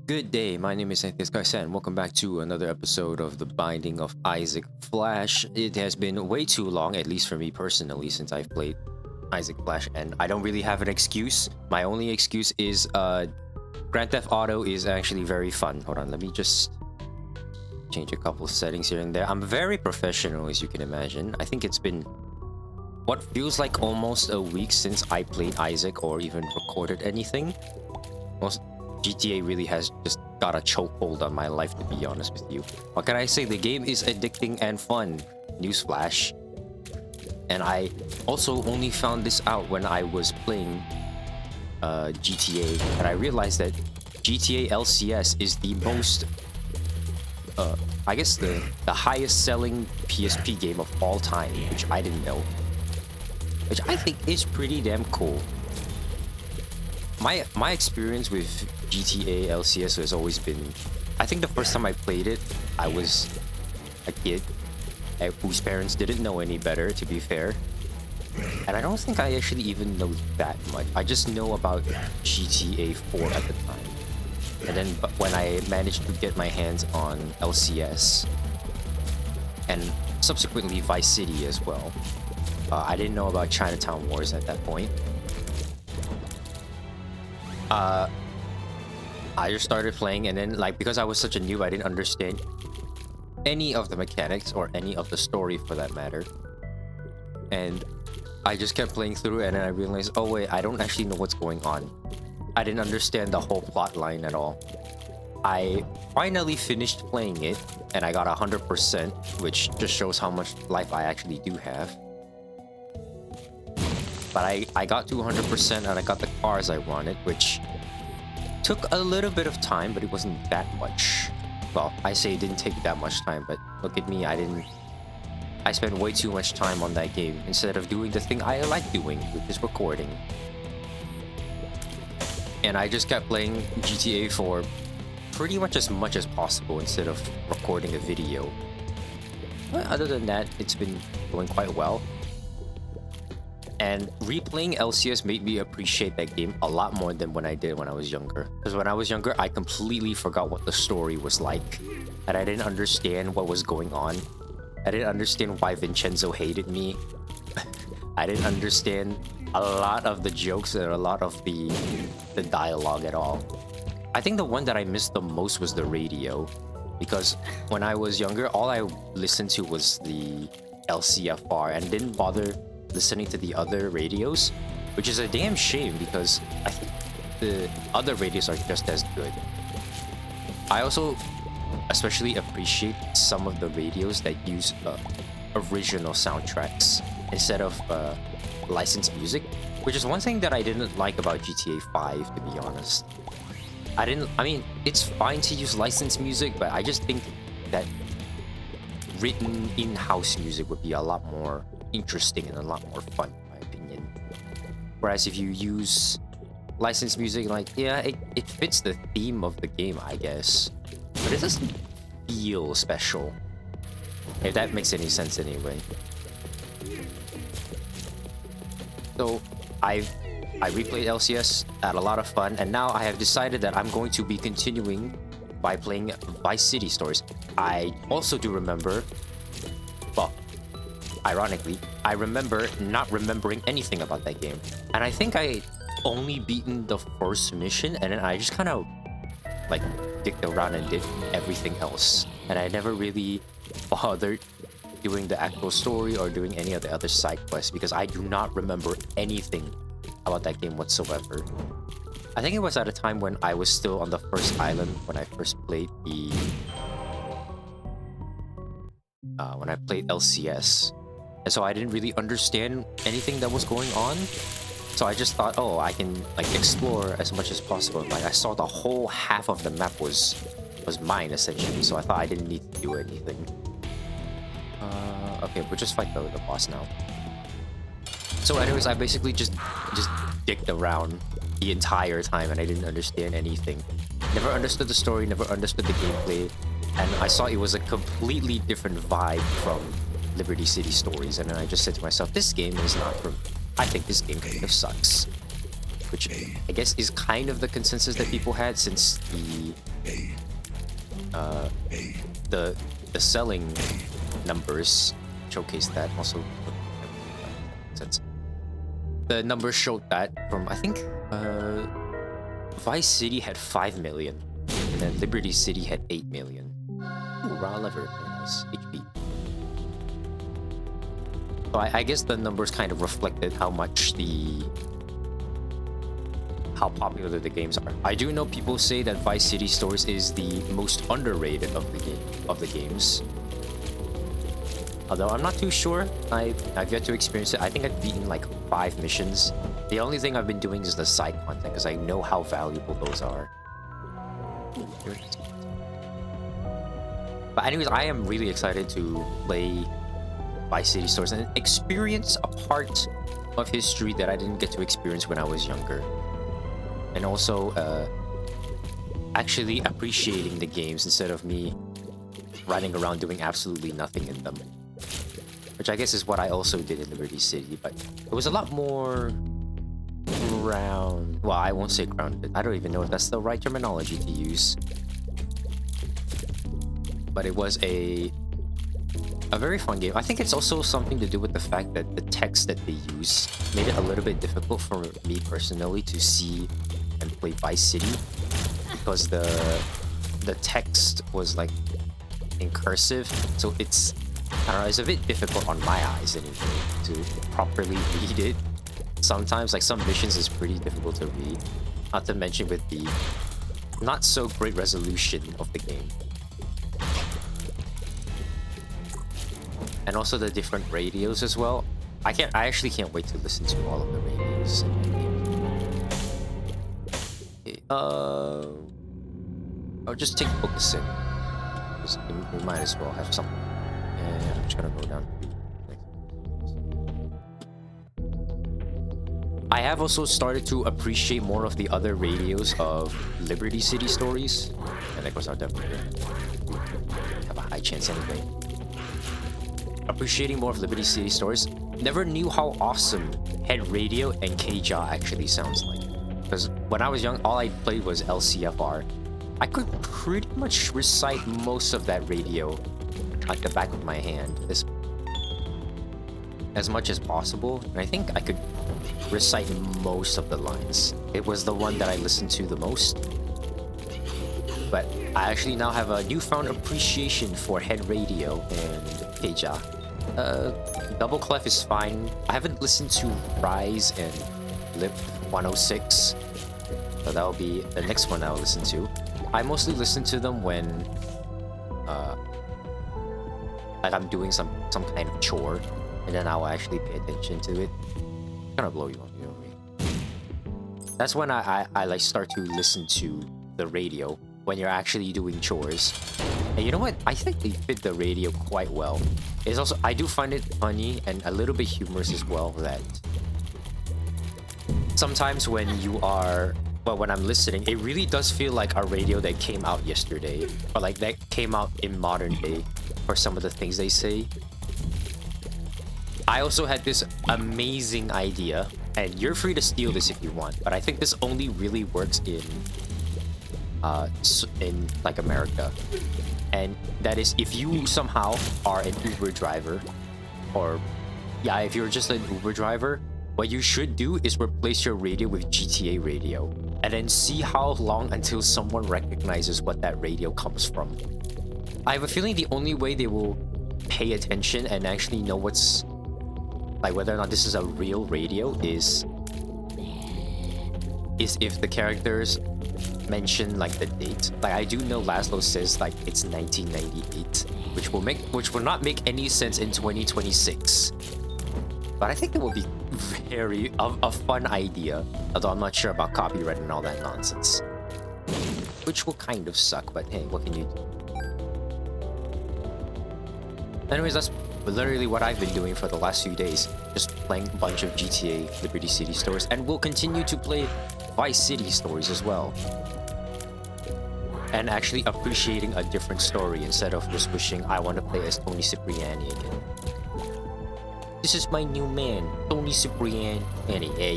Good day, my name is Anthony Garcia and welcome back to another episode of The Binding of Isaac Flash. It has been way too long, at least for me personally, since I've played Isaac Flash, and I don't really have an excuse. My only excuse is Grand Theft Auto is actually very fun. Hold on, let me just change a couple of settings here and there. I'm very professional, as you can imagine. I think it's been what feels like almost a week since I played Isaac or even recorded anything. GTA really has just got a chokehold on my life, to be honest with you. What can I say? The game is addicting and fun. Newsflash. And I also only found this out when I was playing GTA, and I realized that GTA LCS is the most, I guess the highest selling PSP game of all time, which I didn't know. Which I think is pretty damn cool. My experience with GTA LCS has always been, I think the first time I played it, I was a kid whose parents didn't know any better, to be fair. And I don't think I actually even know that much. I just know about GTA 4 at the time. And then when I managed to get my hands on LCS, and subsequently Vice City as well, I didn't know about Chinatown Wars at that point. I just started playing, and then because I was such a noob, I didn't understand any of the mechanics or any of the story for that matter. And I just kept playing through, and then I realized, oh wait, I don't actually know what's going on. I didn't understand the whole plot line at all. I finally finished playing it, and I got 100%, which just shows how much life I actually do have. But I got to 100% and I got the cars I wanted, which took a little bit of time, but it wasn't that much. Well, I say it didn't take that much time, but look at me, I spent way too much time on that game instead of doing the thing I like doing, which is recording. And I just kept playing GTA for pretty much as possible instead of recording a video. But other than that, it's been going quite well. And replaying LCS made me appreciate that game a lot more than when I did when I was younger. Because when I was younger, I completely forgot what the story was like. And I didn't understand what was going on. I didn't understand why Vincenzo hated me. I didn't understand a lot of the jokes and a lot of the dialogue at all. I think the one that I missed the most was the radio. Because when I was younger, all I listened to was the LCFR and didn't bother listening to the other radios, which is a damn shame because I think the other radios are just as good. I also especially appreciate some of the radios that use original soundtracks instead of licensed music, which is one thing that I didn't like about GTA 5, to be honest. I mean, it's fine to use licensed music, but I just think that written in-house music would be a lot more interesting and a lot more fun, in my opinion. Whereas if you use licensed music, it fits the theme of the game, I guess, but it doesn't feel special, if that makes any sense anyway. So I replayed LCS, had a lot of fun, and now I have decided that I'm going to be continuing by playing Vice City stories. I also do remember, well, ironically, I remember not remembering anything about that game. And I think I only beaten the first mission, and then I just kind of dicked around and did everything else. And I never really bothered doing the actual story or doing any of the other side quests because I do not remember anything about that game whatsoever. I think it was at a time when I was still on the first island when I first played when I played LCS. And so I didn't really understand anything that was going on. So I just thought, oh, I can explore as much as possible. I saw the whole half of the map was mine essentially. So I thought I didn't need to do anything. Okay, we'll just fight the boss now. So anyways, I basically just dicked around the entire time and I didn't understand anything. Never understood the story, never understood the gameplay. And I saw it was a completely different vibe from Liberty City Stories, and then I just said to myself, this game is not for me. I think this game kind of sucks. which I guess is kind of the consensus that people had since the selling numbers showcased that. Also, since the numbers showed that from, I think, Vice City had 5 million, and then Liberty City had 8 million. Ooh, raw lever, very nice HP. So I guess the numbers kind of reflected how popular the games are. I do know people say that Vice City Stories is the most underrated of the games. Although I'm not too sure. I've yet to experience it. I think I've beaten like 5 missions. The only thing I've been doing is the side content because I know how valuable those are. But anyways, I am really excited to play Vice City Stories and experience a part of history that I didn't get to experience when I was younger. And also actually appreciating the games instead of me running around doing absolutely nothing in them. Which I guess is what I also did in Liberty City, but it was a lot more well, I won't say grounded. I don't even know if that's the right terminology to use. But it was a very fun game. I think it's also something to do with the fact that the text that they use made it a little bit difficult for me personally to see and play Vice City, because the text was like in cursive, so it's, I don't know, it's a bit difficult on my eyes anyway to properly read it. Sometimes, like some missions is pretty difficult to read, not to mention with the not so great resolution of the game. And also the different radios as well. I actually can't wait to listen to all of the radios in the game. I'll just take focus in. We might as well have something. And I'm just gonna go down to I have also started to appreciate more of the other radios of Liberty City Stories. And that goes out definitely. Have a high chance anyway. Appreciating more of Liberty City Stories. Never knew how awesome Head Radio and K-Jaw actually sounds like. Because when I was young, all I played was LCFR. I could pretty much recite most of that radio at the back of my hand as much as possible. And I think I could recite most of the lines. It was the one that I listened to the most. But I actually now have a newfound appreciation for Head Radio and K-Jaw. Double Clef is fine. I haven't listened to Rise and Lip 106, so that'll be the next one I'll listen to. I mostly listen to them when like I'm doing some kind of chore, and then I'll actually pay attention to it. I'm gonna blow you up, you know what I mean? That's when I like start to listen to the radio, when you're actually doing chores. And you know what? I think they fit the radio quite well. It's also, I do find it funny and a little bit humorous as well that sometimes when you are, well, when I'm listening, it really does feel like a radio that came out yesterday, or like that came out in modern day for some of the things they say. I also had this amazing idea, and you're free to steal this if you want, but I think this only really works in like America. And that is, if you somehow are an Uber driver, or yeah, if you're just an Uber driver, what you should do is replace your radio with GTA radio, and then see how long until someone recognizes what that radio comes from. I have a feeling the only way they will pay attention and actually know what's, like, whether or not this is a real radio is if the characters mention like the date. Like, I do know Laszlo says like it's 1998, which will not make any sense in 2026. But I think it will be very a fun idea, although I'm not sure about copyright and all that nonsense, which will kind of suck. But hey, what can you do? Anyways, that's literally what I've been doing for the last few days, just playing a bunch of GTA Liberty City Stories, and we'll continue to play Vice City Stories as well. And actually appreciating a different story instead of just wishing I want to play as Tony Cipriani again. this is my new man, Tony Cipriani.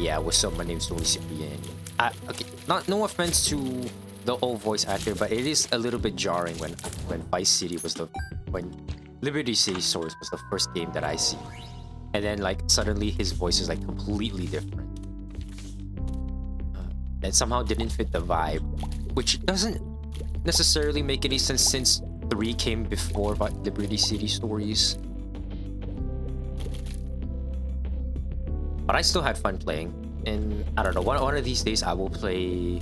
Yeah, what's up? My name's Tony Cipriani. Okay, no offense to the old voice actor, but it is a little bit jarring when Vice City was when Liberty City Stories was the first game that I see, and then like suddenly his voice is like completely different. That somehow didn't fit the vibe, which doesn't necessarily make any sense since 3 came before Liberty City Stories. But I still had fun playing, and I don't know, one of these days I will play.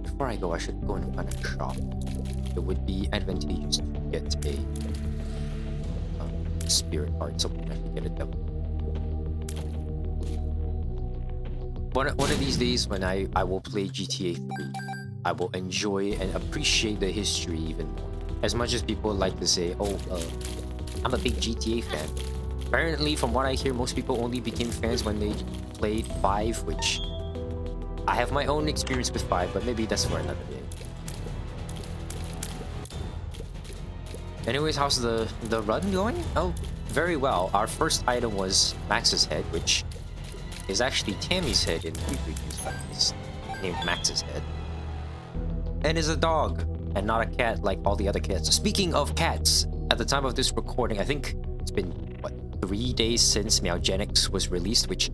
Before I go, I should go and find a shop. It would be advantageous to get a spirit heart, so I can get a devil. One of these days, when I will play GTA 3, I will enjoy and appreciate the history even more. As much as people like to say, oh, I'm a big GTA fan. Apparently, from what I hear, most people only became fans when they played 5, which I have my own experience with 5, but maybe that's for another day. Anyways, how's the run going? Oh, very well. Our first item was Max's head, which is actually Tammy's head in previews, but it's named Max's head. And is a dog, and not a cat like all the other cats. Speaking of cats, at the time of this recording, I think it's been, what, 3 days since Meowgenics was released, which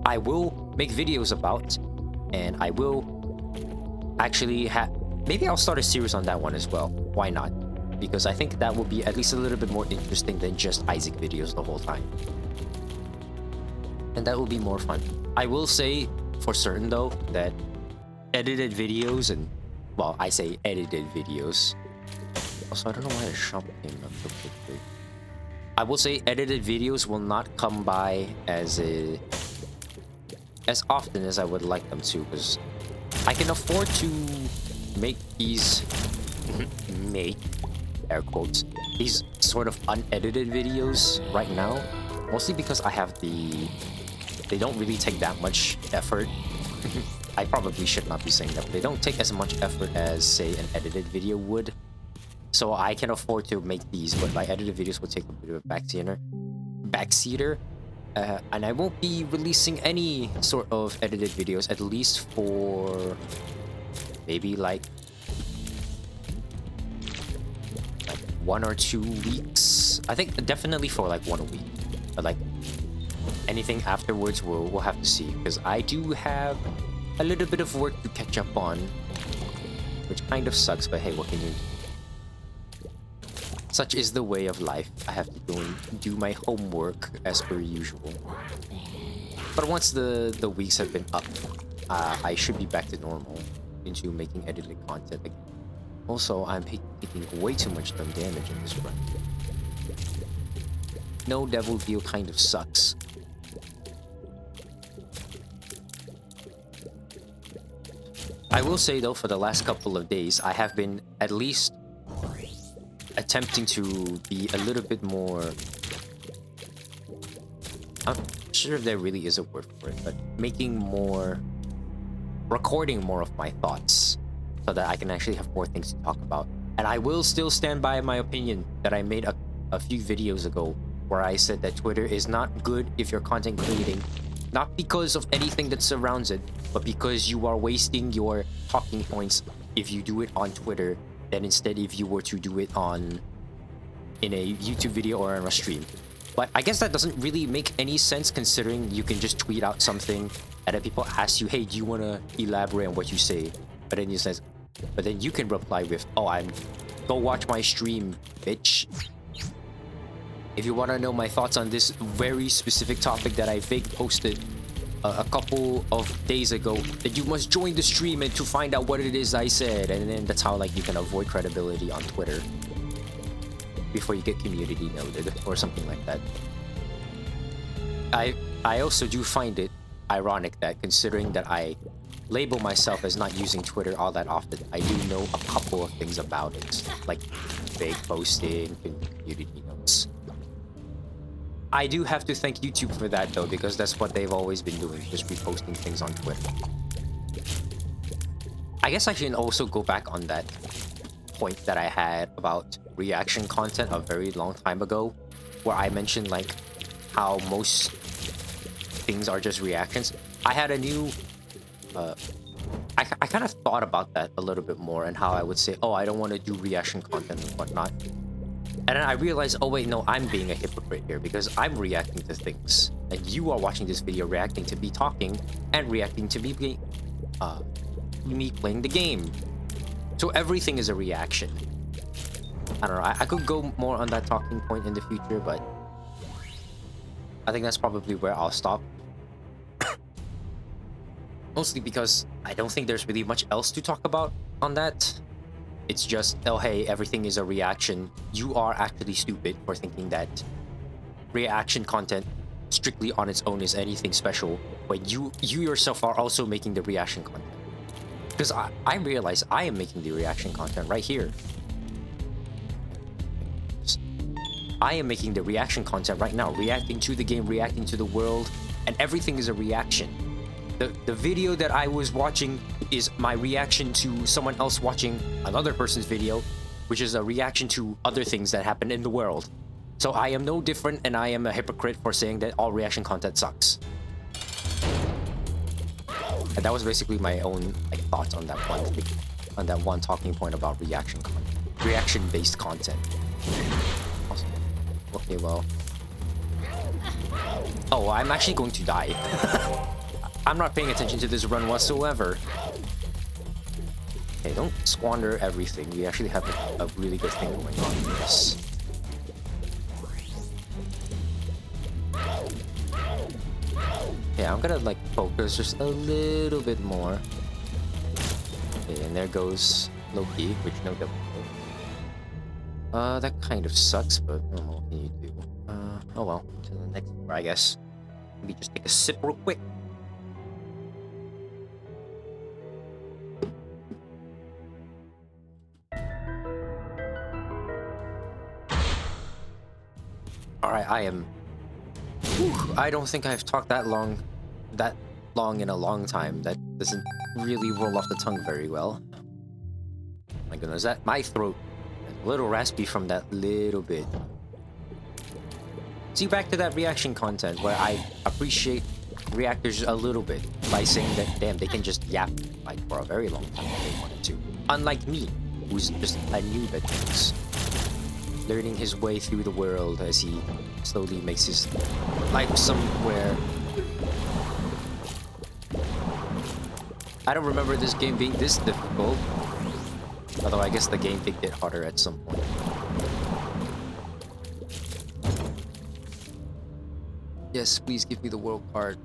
I will make videos about, and I will actually maybe I'll start a series on that one as well. Why not? Because I think that will be at least a little bit more interesting than just Isaac videos the whole time. And that will be more fun. I will say for certain though that edited videos and, well, I say edited videos. Also, I don't know why the shop came up so quickly. I will say edited videos will not come by as often as I would like them to, because I can afford to make these make air quotes these sort of unedited videos right now, mostly because I have they don't really take that much effort. I probably should not be saying that, but they don't take as much effort as, say, an edited video would. So I can afford to make these, but my edited videos will take a bit of a backseater. And I won't be releasing any sort of edited videos, at least for maybe like 1 or 2 weeks. I think definitely for like 1 week, but like anything afterwards we'll have to see, because I do have a little bit of work to catch up on, which kind of sucks, but hey, what can you do? Such is the way of life. I have to go and do my homework as per usual. But once the weeks have been up, I should be back to normal into making edited content again. Also, I'm taking way too much damage in this run. No devil deal kind of sucks. I will say though, for the last couple of days, I have been at least attempting to be a little bit more... I'm not sure if there really is a word for it, but recording more of my thoughts so that I can actually have more things to talk about. And I will still stand by my opinion that I made a few videos ago, where I said that Twitter is not good if you're content creating, not because of anything that surrounds it, but because you are wasting your talking points if you do it on Twitter than instead if you were to do it in a YouTube video or on a stream. But I guess that doesn't really make any sense, considering you can just tweet out something and then people ask you, hey, do you want to elaborate on what you say? But then you can reply with, oh, go watch my stream, bitch. If you want to know my thoughts on this very specific topic that I fake posted a couple of days ago, then you must join the stream and to find out what it is I said. And then that's how like you can avoid credibility on Twitter before you get community noted or something like that. I also do find it ironic that, considering that I label myself as not using Twitter all that often, I do know a couple of things about it, like fake posting, community notes. I do have to thank YouTube for that though, because that's what they've always been doing, just reposting things on Twitter. I guess I should also go back on that point that I had about reaction content a very long time ago. where I mentioned like how most things are just reactions, I had a new I kind of thought about that a little bit more, and how I would say, oh, I don't want to do reaction content and whatnot. And then I realized, oh wait, no, I'm being a hypocrite here because I'm reacting to things, and you are watching this video reacting to me talking and reacting to me playing the game. So everything is a reaction. I don't know. I could go more on that talking point in the future, but I think that's probably where I'll stop. Mostly because I don't think there's really much else to talk about on that. It's just, oh hey, everything is a reaction. You are actually stupid for thinking that reaction content strictly on its own is anything special when you yourself are also making the reaction content. Because I realize I am making the reaction content right here. I am making the reaction content right now, reacting to the game, reacting to the world, and everything is a reaction. The video that I was watching is my reaction to someone else watching another person's video, which is a reaction to other things that happen in the world. So I am no different, and I am a hypocrite for saying that all reaction content sucks. And that was basically my own thoughts on that one talking point about reaction-based content. Awesome. Okay, well. Oh, I'm actually going to die. I'm not paying attention to this run whatsoever. Okay, don't squander everything. We actually have a really good thing going on in this. Yeah, I'm gonna focus just a little bit more. Okay, and there goes Loki, which no double. That kind of sucks, but what can you do? Oh well, to the next floor, I guess. Let me just take a sip real quick. Alright, I don't think I've talked that long in a long time. That doesn't really roll off the tongue very well. My goodness, my throat is a little raspy from that little bit. See, back to that reaction content where I appreciate reactors a little bit by saying that, damn, they can just yap for a very long time if they wanted to. Unlike me, who's just a noob at things. Learning his way through the world as he slowly makes his life somewhere. I don't remember this game being this difficult. Although I guess the game did get harder at some point. Yes, please give me the world card.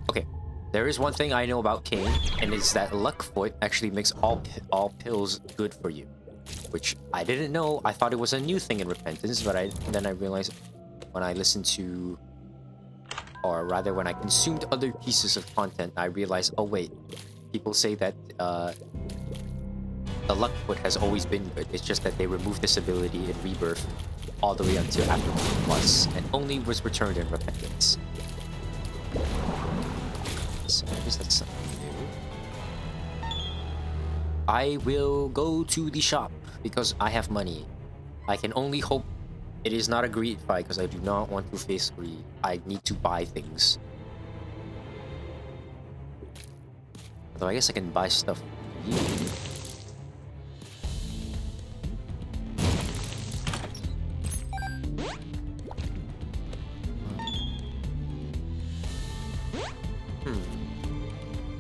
Okay. There is one thing I know about Kane, and it's that Luckfoot actually makes all pills good for you. Which I didn't know. I thought it was a new thing in Repentance, but then I realized when I listened to, or rather when I consumed other pieces of content, I realized, oh wait, people say that the Luckfoot has always been good. It's just that they removed this ability in Rebirth all the way until after Plus, and only was returned in Repentance. So I guess that's something new. I will go to the shop because I have money. I can only hope it is not a greed fight because I do not want to face greed. I need to buy things. Although I guess I can buy stuff from you.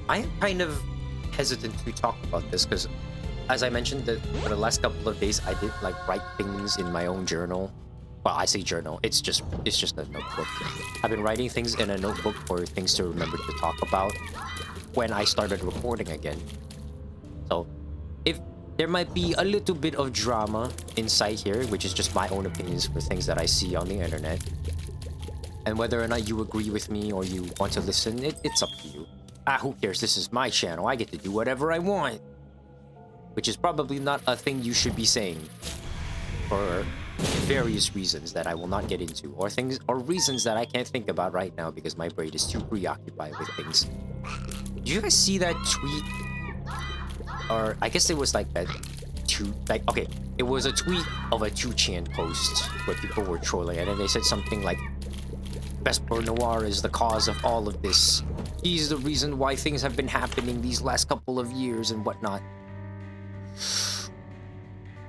I am kind of hesitant to talk about this because, as I mentioned, for the last couple of days, I did write things in my own journal. Well, I say journal. It's just a notebook. I've been writing things in a notebook for things to remember to talk about when I started recording again. So, if there might be a little bit of drama inside here, which is just my own opinions for things that I see on the internet, and whether or not you agree with me or you want to listen, it's up to you. Who cares? This is my channel. I get to do whatever I want. Which is probably not a thing you should be saying. For various reasons that I will not get into. Or reasons that I can't think about right now because my brain is too preoccupied with things. Did you guys see that tweet? Or I guess it was that true, like, okay, it was a tweet of a 2chan post where people were trolling, and then they said something like, Vesper Noir is the cause of all of this. He's the reason why things have been happening these last couple of years and whatnot.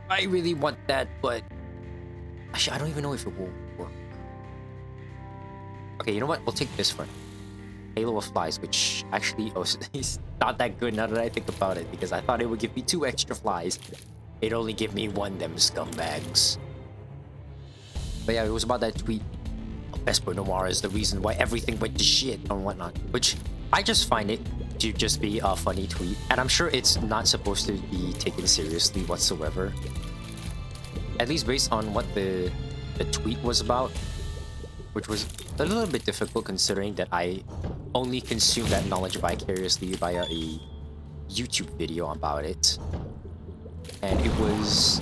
I really want that, but actually, I don't even know if it will work. Okay, you know what? We'll take this one. Halo of Flies, which actually is not that good now that I think about it, because I thought it would give me 2 extra flies. It only gave me 1, them scumbags. But yeah, it was about that tweet. Vesper Noir is the reason why everything went to shit and whatnot, which I just find it to just be a funny tweet, and I'm sure it's not supposed to be taken seriously whatsoever. At least based on what the tweet was about, which was a little bit difficult considering that I only consume that knowledge vicariously via a YouTube video about it. And it was,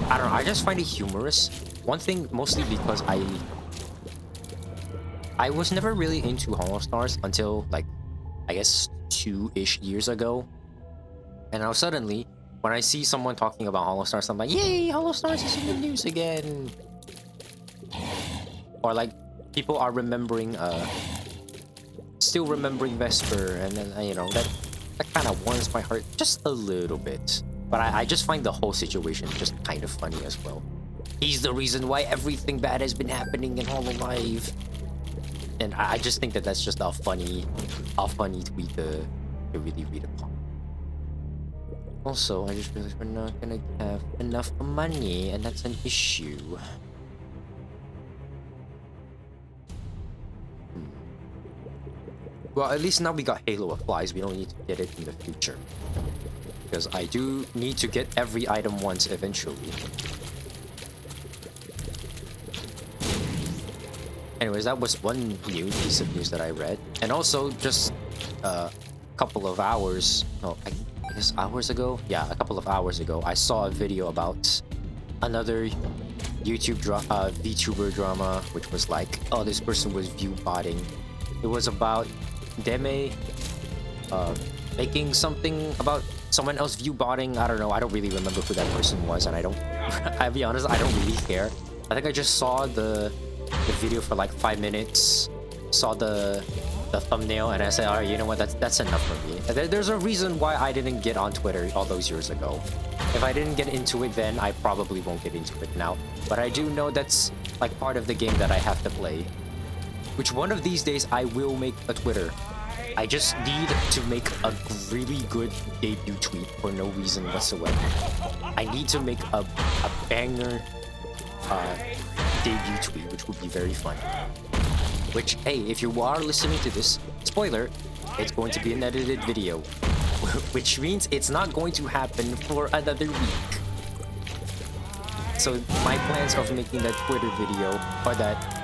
I don't know, I just find it humorous. One thing, mostly because I was never really into Holostars until, like, I guess 2-ish years ago. And now suddenly, when I see someone talking about Holostars, I'm like, yay, Holostars is in the news again! Or like, people are remembering, still remembering Vesper, and then, you know, that kind of warms my heart just a little bit. But I just find the whole situation just kind of funny as well. He's the reason why everything bad has been happening in Hololive. And I just think that that's just a funny tweet to really read upon. Also, I just realized we're not gonna have enough money, and that's an issue. Well, at least now we got Halo of Flies. We don't need to get it in the future, because I do need to get every item once eventually. Anyways, that was one new piece of news that I read. And also, just a couple of hours, no, I guess hours ago? Yeah, a couple of hours ago, I saw a video about another VTuber drama, which was like, oh, this person was view botting. It was about Deme making something about someone else view botting. I don't know, I don't really remember who that person was, and I'll be honest, I don't really care. I think I just saw the video for like 5 minutes, saw the thumbnail, and I said, alright, you know what, that's enough for me. There's a reason why I didn't get on Twitter all those years ago. If I didn't get into it then, I probably won't get into it now. But I do know that's like part of the game that I have to play. Which one of these days I will make a Twitter. I just need to make a really good debut tweet for no reason whatsoever. I need to make a banger debut tweet, which would be very fun. Which, hey, if you are listening to this, spoiler, it's going to be an edited video. Which means it's not going to happen for another week. So my plans of making that Twitter video, or that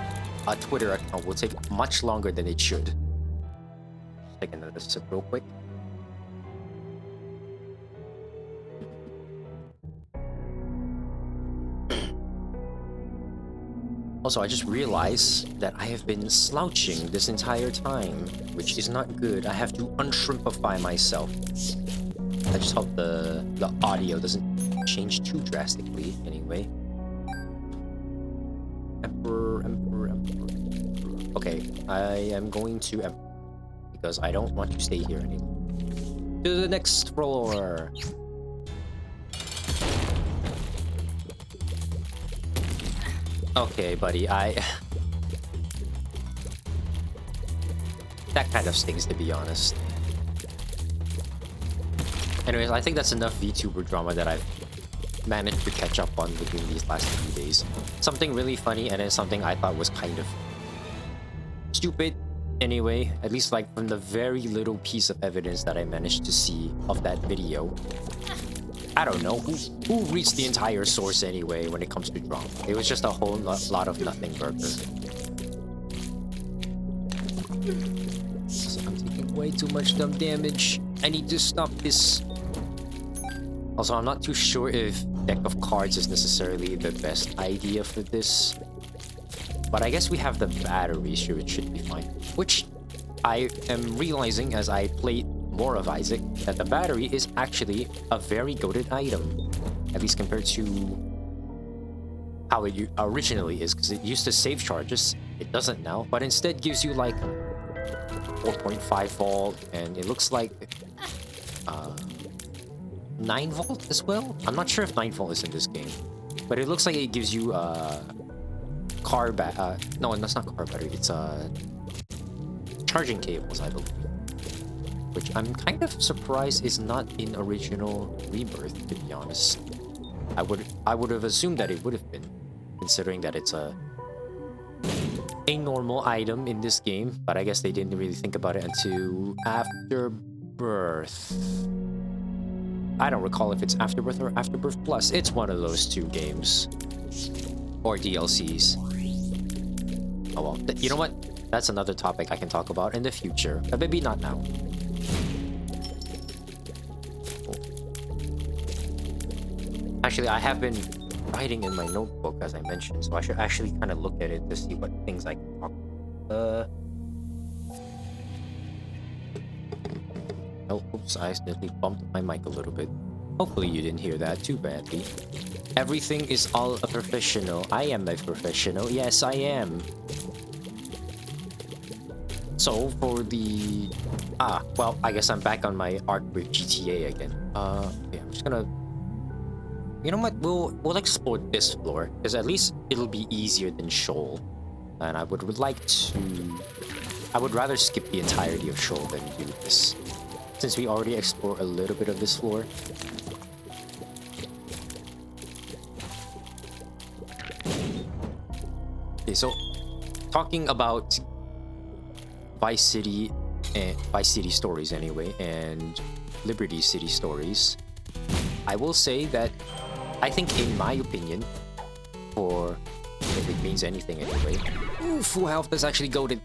Twitter account, will take much longer than it should. Just take another sip real quick. Also, I just realized that I have been slouching this entire time, which is not good. I have to unshrimpify myself. I just hope the audio doesn't change too drastically anyway. Emperor. Okay, I am going to Emperor, because I don't want to stay here anymore. To the next floor! Okay, buddy, that kind of stings, to be honest. Anyways, I think that's enough VTuber drama that I've managed to catch up on within these last few days. Something really funny, and then something I thought was kind of stupid anyway, at least like from the very little piece of evidence that I managed to see of that video. I don't know, who reads the entire source anyway when it comes to drama? It was just a whole lot of nothing burger. So I'm taking way too much dumb damage. I need to stop this. Also, I'm not too sure if deck of cards is necessarily the best idea for this. But I guess we have the battery, so it should be fine. Which I am realizing as I play more of Isaac, that the battery is actually a very goated item. at least compared to how it originally is, because it used to save charges. It doesn't now, but instead gives you like 4.5 volt, and it looks like 9 volt as well. I'm not sure if 9 volt is in this game, but it looks like it gives you car no, that's not car battery. It's charging cables, I believe, which I'm kind of surprised is not in original Rebirth, to be honest. I would have assumed that it would have been, considering that it's a normal item in this game, but I guess they didn't really think about it until Afterbirth. I don't recall if it's Afterbirth or Afterbirth Plus. It's one of those two games. Or DLCs. Oh well, you know what? That's another topic I can talk about in the future, but maybe not now. Actually, I have been writing in my notebook, as I mentioned, so I should actually kind of look at it to see what things I can talk about. Oh, oops, I accidentally bumped my mic a little bit. Hopefully you didn't hear that too badly. Everything is all a professional. I am a professional. Yes, I am. So, for the... well, I guess I'm back on my arc with GTA again. Yeah, I'm just gonna... You know what? We'll explore this floor, because at least it'll be easier than Shoal. And I would like to... I would rather skip the entirety of Shoal than do this, since we already explored a little bit of this floor. Okay, so talking about Vice City and Vice City stories anyway, and Liberty City stories, I will say that I think, in my opinion, for if it means anything anyway, full health is actually goated.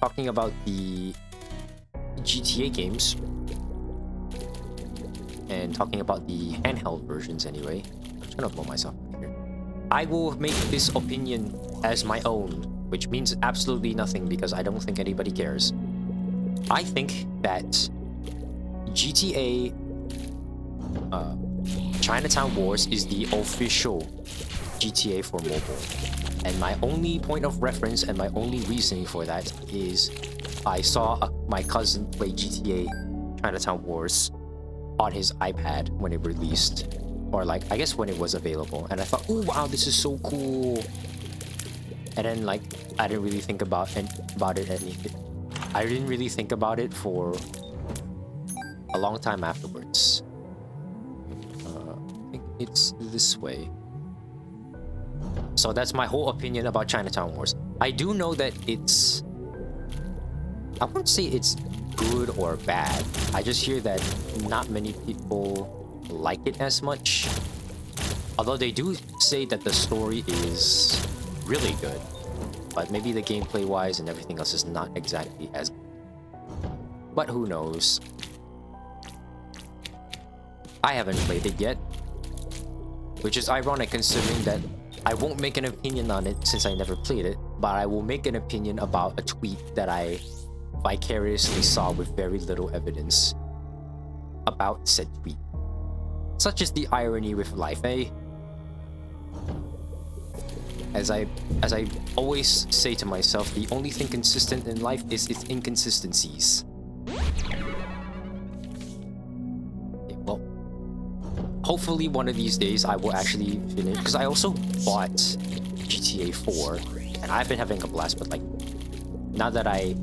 Talking about the GTA games and talking about the handheld versions anyway, I'm just gonna blow myself up here. I will make this opinion as my own, which means absolutely nothing because I don't think anybody cares. I think that GTA Chinatown Wars is the official GTA for mobile. And my only point of reference and my only reasoning for that is I saw my cousin play GTA Chinatown Wars on his iPad when it released. Or like, I guess when it was available. And I thought, oh wow, this is so cool. And then like, I didn't really think about it I didn't really think about it for a long time afterwards. I think it's this way. So that's my whole opinion about Chinatown Wars. I do know that it's... I won't say it's good or bad. I just hear that not many people like it as much. Although they do say that the story is really good. But maybe the gameplay-wise and everything else is not exactly as good. But who knows? I haven't played it yet. Which is ironic considering that I won't make an opinion on it since I never played it, but I will make an opinion about a tweet that I vicariously saw with very little evidence about said tweet. Such is the irony with life, eh? As I always say to myself, the only thing consistent in life is its inconsistencies. Okay, well, hopefully one of these days I will actually finish, because I also bought GTA 4 and I've been having a blast, but like now that I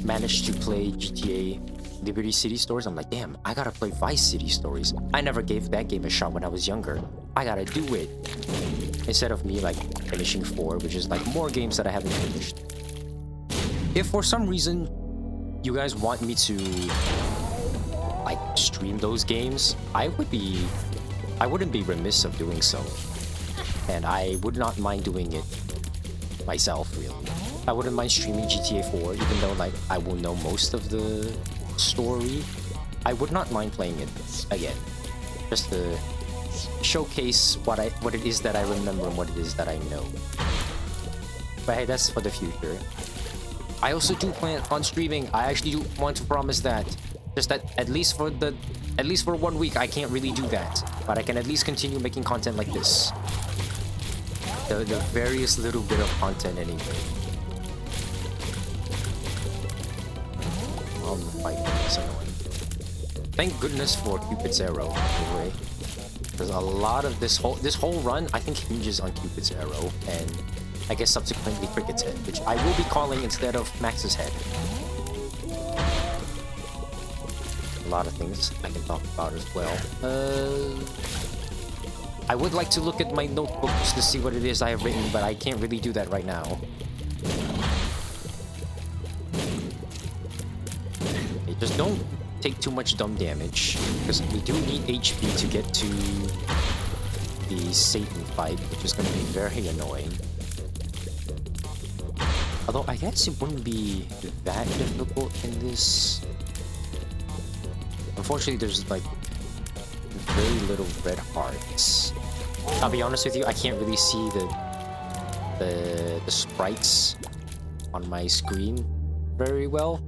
managed to play GTA Liberty City Stories, I'm like, damn, I gotta play Vice City Stories. I never gave that game a shot when I was younger. I gotta do it. Instead of me like finishing 4, which is like more games that I haven't finished. If for some reason you guys want me to like stream those games, I wouldn't be remiss of doing so. And I would not mind doing it myself, really. I wouldn't mind streaming GTA 4, even though like I will know most of the story. I would not mind playing it again, just to showcase what it is that I remember and what it is that I know. But hey, that's for the future. I also do plan on streaming. I actually do want to promise that. Just that at least for 1 week, I can't really do that. But I can at least continue making content like this. The various little bit of content anyway. Fight is annoying. Thank goodness for Cupid's arrow, anyway. Because a lot of this whole run, I think, hinges on Cupid's arrow, and I guess subsequently Cricket's head, which I will be calling instead of Max's head. A lot of things I can talk about as well. I would like to look at my notebook just to see what it is I have written, but I can't really do that right now. Okay, just don't take too much dumb damage, because we do need HP to get to the Satan fight, which is going to be very annoying. Although I guess it wouldn't be that difficult in this. Unfortunately, there's like very little red hearts. I'll be honest with you, I can't really see the sprites on my screen very well.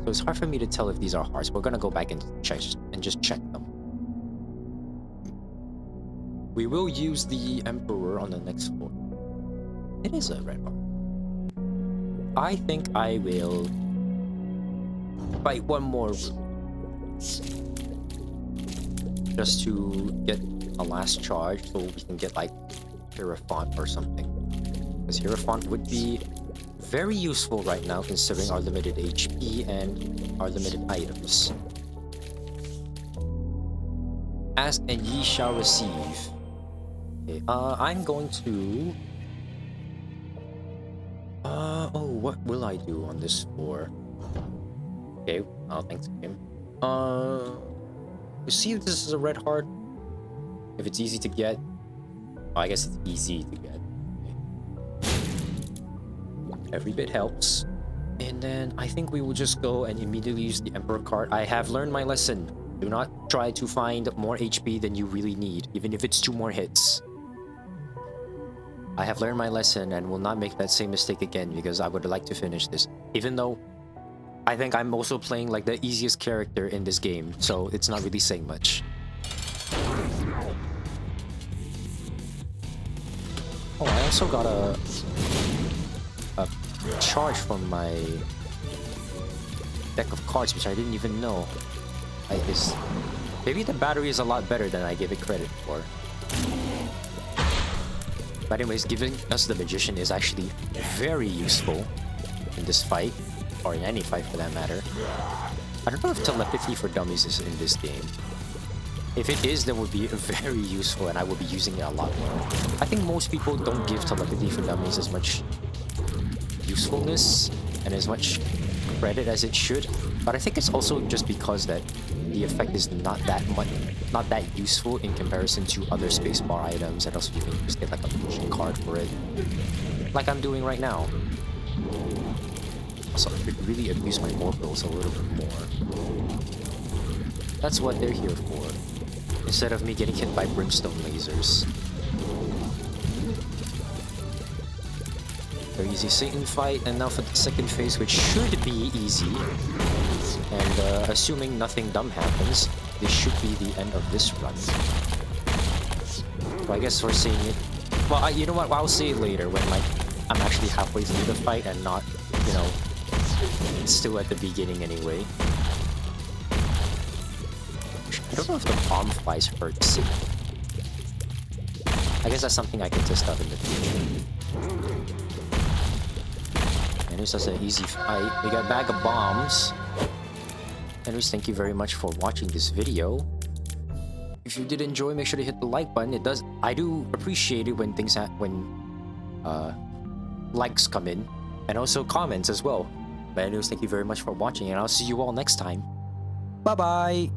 So it's hard for me to tell if these are hearts. We're gonna go back and just check them. We will use the Emperor on the next floor. It is a red heart. I think I will fight one more just to get a last charge so we can get like Hierophant or something. Because Hierophant would be very useful right now considering our limited HP and our limited items. Ask and ye shall receive. Okay, I'm going to... oh, what will I do on this floor? Okay, thanks game. See if this is a red heart. If it's easy to get. I guess it's easy to get. Okay. Every bit helps. And then I think we will just go and immediately use the Emperor card. I have learned my lesson. Do not try to find more HP than you really need, even if it's 2 more hits. I have learned my lesson and will not make that same mistake again because I would like to finish this. Even though I think I'm also playing like the easiest character in this game, so it's not really saying much. Oh, I also got a charge from my deck of cards, which I didn't even know. I guess maybe the battery is a lot better than I give it credit for. But anyways, giving us the Magician is actually very useful in this fight, or in any fight for that matter. I don't know if Telepathy for Dummies is in this game. If it is, then would be very useful and I will be using it a lot more. I think most people don't give Telepathy for Dummies as much usefulness and as much credit as it should, but I think it's also just because that the effect is not that useful in comparison to other spacebar items, and also you can just get like a potion card for it, like I'm doing right now. So I could really abuse my orbitals a little bit more. That's what they're here for, instead of me getting hit by brimstone lasers. Very easy Satan fight, and now for the second phase, which should be easy. And assuming nothing dumb happens, this should be the end of this run. So I guess we're seeing it. Well, you know what? I'll say it later when like I'm actually halfway through the fight and not, you know, still at the beginning anyway. I don't know if the bomb flies hurts. I guess that's something I can test out in the future. And it's just an easy fight. We got a bag of bombs. Anyways, thank you very much for watching this video. If you did enjoy, make sure to hit the like button. I do appreciate it when likes come in, and also comments as well. But anyways, thank you very much for watching, and I'll see you all next time. Bye bye.